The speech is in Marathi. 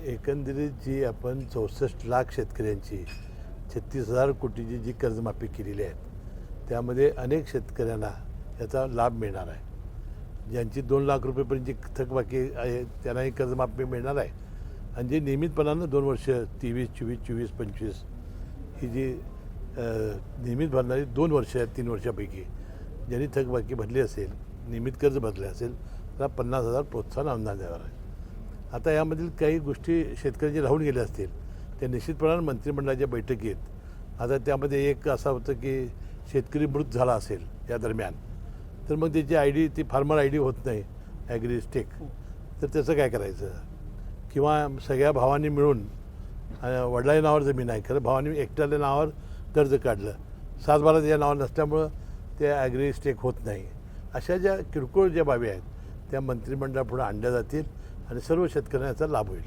एकंदरीत जी आपण 64 लाख शेतकऱ्यांची 36,000 कोटीची जी कर्जमाफी केलेली आहे त्यामध्ये अनेक शेतकऱ्यांना याचा लाभ मिळणार आहे. ज्यांची 2 लाख रुपयेपर्यंतची थकबाकी आहे त्यांनाही कर्जमाफी मिळणार आहे आणि जे नियमितपणानं 2 वर्ष 23, 24, 24, 25 ही जी नियमित भरणारी 2 वर्ष आहेत 3 वर्षापैकी ज्यांनी थकबाकी भरली असेल, नियमित कर्ज भरले असेल त्याला 50,000 प्रोत्साहन अनुदान देणार आहे. आता यामधील काही गोष्टी शेतकऱ्यांचे राहून गेल्या असतील त्या निश्चितपणानं मंत्रिमंडळाच्या बैठकीत आता त्यामध्ये एक असं होतं की शेतकरी मृत झाला असेल या दरम्यान तर मग त्याची ID ती फार्मर ID होत नाही ॲग्रीस्टेक, तर त्याचं काय करायचं? किंवा सगळ्या भावांनी मिळून वडिलांच्या नावावर जमीन आहे खरं भावांनी एकट्याच्या नावावर कर्ज काढलं, 7/12 त्याच्या नावावर नसल्यामुळं ते ॲग्रीस्टेक होत नाही. अशा ज्या किरकोळ ज्या बाबी आहेत त्या मंत्रिमंडळापुढे आणल्या जातील आणि सर्व शेतकऱ्यांना याचा लाभ होईल.